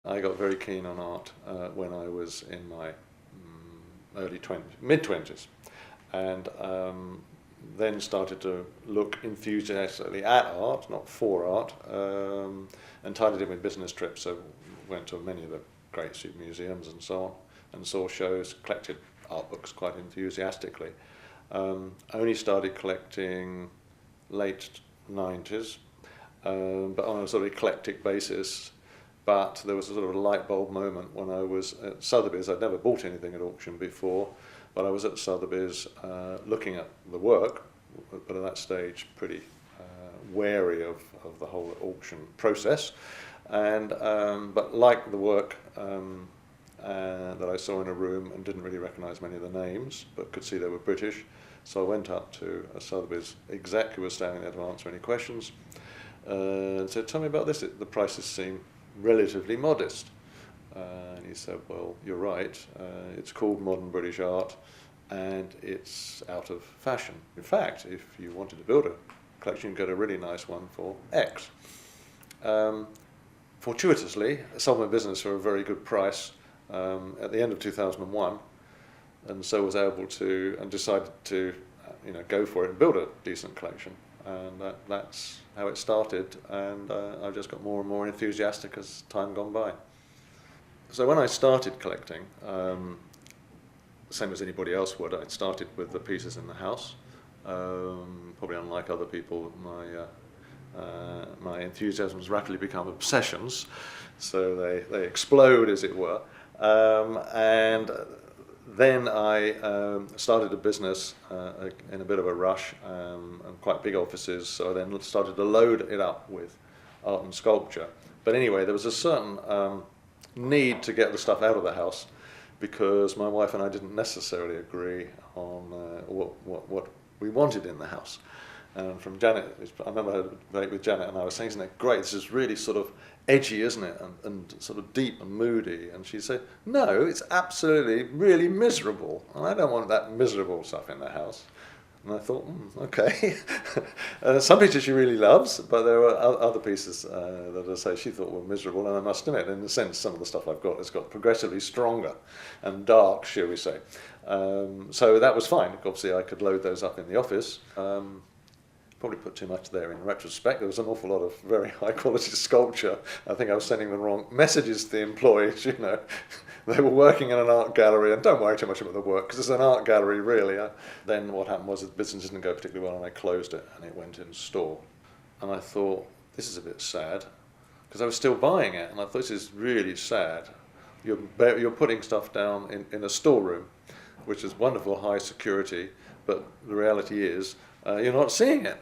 I got very keen on art when I was in my mid-20s, and then started to look enthusiastically at art, not for art, and tied it in with business trips. So went to many of the great museums and so on, and saw shows, collected art books quite enthusiastically. Only started collecting late 90s, but on a sort of eclectic basis. But there was a sort of a light bulb moment when I was at Sotheby's. I'd never bought anything at auction before, but I was at Sotheby's looking at the work, but at that stage pretty wary of the whole auction process. And but liked the work that I saw in a room and didn't really recognise many of the names, but could see they were British. So I went up to a Sotheby's exec who was standing there to answer any questions and said, "Tell me about this. The prices seem relatively modest." And he said, "Well, you're right. It's called modern British art and it's out of fashion. In fact, if you wanted to build a collection, you'd get a really nice one for X." Fortuitously, I sold my business for a very good price at the end of 2001, and so was able to, and decided to go for it and build a decent collection. And that's how it started, and I just got more and more enthusiastic as time gone by. So when I started collecting, same as anybody else would, I started with the pieces in the house. Probably unlike other people, my enthusiasms rapidly become obsessions, so they explode, as it were. And then I started a business in a bit of a rush, and quite big offices, so I then started to load it up with art and sculpture. But anyway, there was a certain need to get the stuff out of the house, because my wife and I didn't necessarily agree on what we wanted in the house. And from Janet, I remember her debate with Janet, and I was saying, "Isn't it great? This is really sort of edgy, isn't it? And sort of deep and moody." And she'd say, "No, it's absolutely really miserable. And I don't want that miserable stuff in the house." And I thought, okay. Some pieces she really loves, but there were other pieces that I say she thought were miserable. And I must admit, in a sense, some of the stuff I've got has got progressively stronger and dark, shall we say. So that was fine. Obviously, I could load those up in the office. Probably put too much there in retrospect. There was an awful lot of very high quality sculpture. I think I was sending the wrong messages to the employees, They were working in an art gallery, and don't worry too much about the work, because it's an art gallery, really. Then what happened was the business didn't go particularly well, and I closed it, and it went in store. And I thought, this is a bit sad, because I was still buying it, and I thought, this is really sad. You're putting stuff down in a storeroom, which is wonderful, high security, but the reality is you're not seeing it.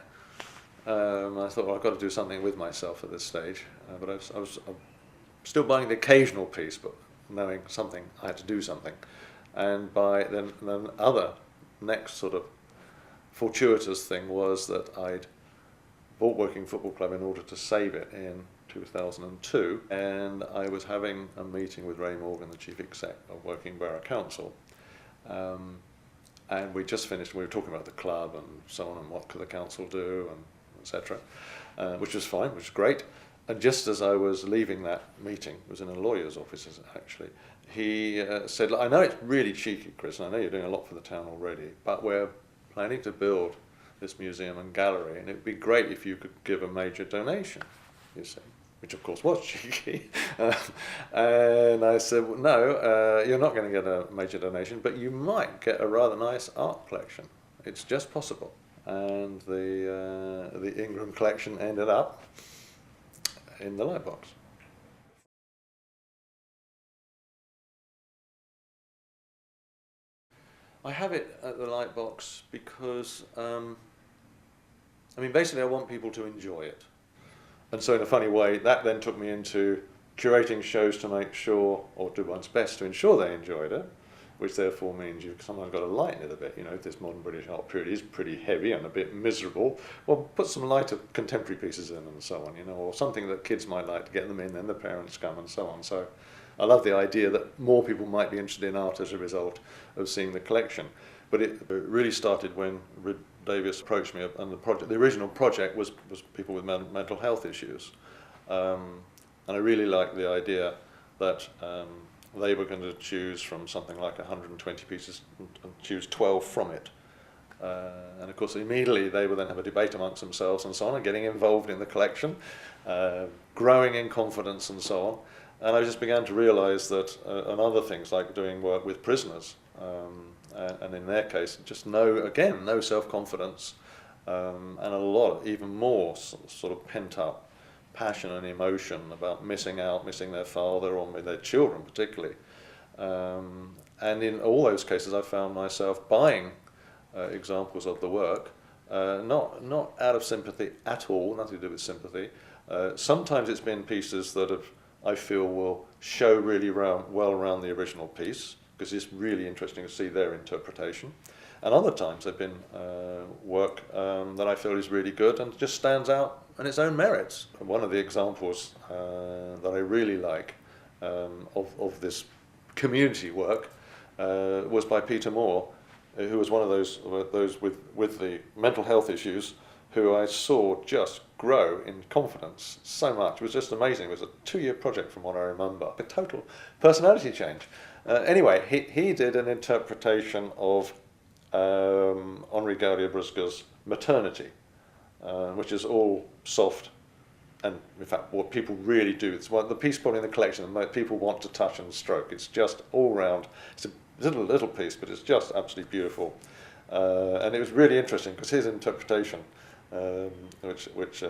I thought, well, I've got to do something with myself at this stage. But I was still buying the occasional piece, but knowing something, I had to do something. And by then other next sort of fortuitous thing was that I'd bought Working Football Club in order to save it in 2002, and I was having a meeting with Ray Morgan, the chief exec of Working Borough Council. And we just finished, we were talking about the club and so on, and what could the council do, and etc., which was fine, which was great. And just as I was leaving that meeting, it was in a lawyer's office actually, he said, "Look, I know it's really cheeky, Chris, and I know you're doing a lot for the town already, but we're planning to build this museum and gallery, and it'd be great if you could give a major donation," you see. Which of course was cheeky. And I said, "Well, no, you're not going to get a major donation, but you might get a rather nice art collection. It's just possible." And the Ingram collection ended up in the Lightbox. I have it at the Lightbox because, basically I want people to enjoy it. And so in a funny way, that then took me into curating shows to make sure, or do one's best to ensure they enjoyed it, which therefore means you've sometimes got to lighten it a bit. If this modern British art period is pretty heavy and a bit miserable, well, put some lighter contemporary pieces in and so on, or something that kids might like to get them in, then the parents come and so on. So I love the idea that more people might be interested in art as a result of seeing the collection. But it really started when Davies approached me, and the original project was people with mental health issues. And I really liked the idea that they were going to choose from something like 120 pieces and choose 12 from it. And of course, immediately they would then have a debate amongst themselves and so on, and getting involved in the collection, growing in confidence and so on. And I just began to realise that, and other things like doing work with prisoners, and in their case, just no self-confidence, and a lot, even more sort of pent-up passion and emotion about missing their father or their children particularly. And in all those cases, I found myself buying examples of the work, not out of sympathy at all, nothing to do with sympathy. Sometimes it's been pieces that I feel will show really well around the original piece, because it's really interesting to see their interpretation. And other times they've been work that I feel is really good and just stands out on its own merits. One of the examples that I really like of this community work was by Peter Moore, who was one of those with the mental health issues, who I saw just grow in confidence so much. It was just amazing. It was a 2-year project from what I remember. A total personality change. Anyway, he did an interpretation of Henri Gaudier-Brusque's Maternity, which is all soft, and in fact what people really do. It's the piece probably in the collection that people want to touch and stroke. It's just all round. It's a little piece, but it's just absolutely beautiful. And it was really interesting because his interpretation, which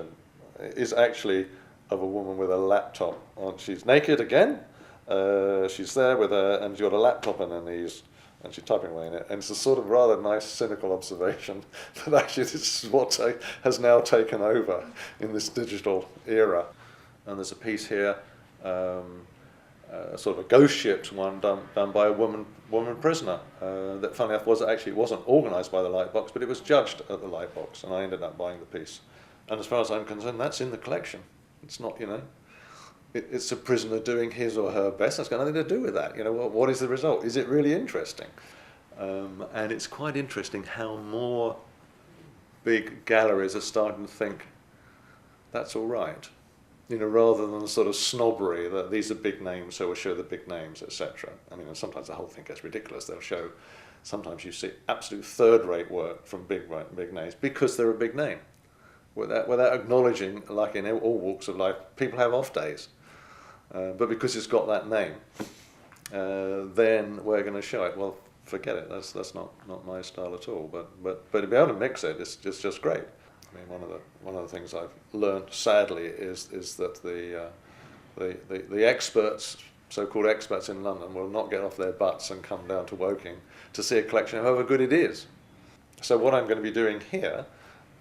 is actually of a woman with a laptop on. She's naked again. She's there with and she's got a laptop on her knees, and she's typing away in it. And it's a sort of rather nice, cynical observation that actually this is what has now taken over in this digital era. And there's a piece here, sort of a ghost ship one done by a woman prisoner. That, funnily enough, wasn't organised by the Lightbox, but it was judged at the Lightbox, and I ended up buying the piece. And as far as I'm concerned, that's in the collection. It's not, it's a prisoner doing his or her best. That's got nothing to do with that. What is the result? Is it really interesting? And it's quite interesting how more big galleries are starting to think that's all right. Rather than the sort of snobbery that these are big names, so we'll show the big names, etc. Sometimes the whole thing gets ridiculous. Sometimes you see absolute third-rate work from big names because they're a big name, without acknowledging, like in all walks of life, people have off days. But because it's got that name, then we're going to show it. Well, forget it. That's not my style at all. But to be able to mix it, it's just great. One of the things I've learned, sadly, is that the experts, so-called experts in London, will not get off their butts and come down to Woking to see a collection, however good it is. So what I'm going to be doing here,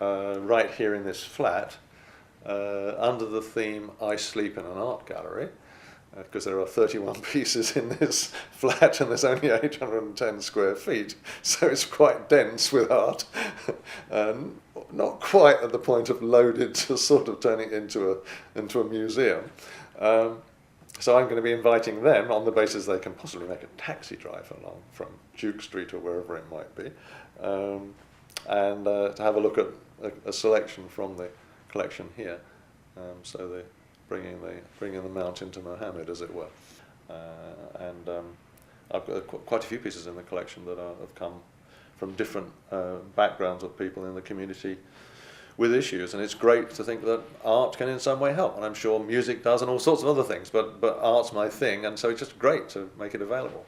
right here in this flat, under the theme "I sleep in an art gallery," because there are 31 pieces in this flat and there's only 810 square feet, so it's quite dense with art, and not quite at the point of loaded to sort of turning it into a museum. So I'm going to be inviting them on the basis they can possibly make a taxi drive along from Duke Street or wherever it might be, and to have a look at a selection from the collection here. So they're bringing the mountain to Mohammed, as it were. And I've got quite a few pieces in the collection that have come from different backgrounds of people in the community with issues, and it's great to think that art can in some way help, and I'm sure music does and all sorts of other things, but art's my thing, and so it's just great to make it available.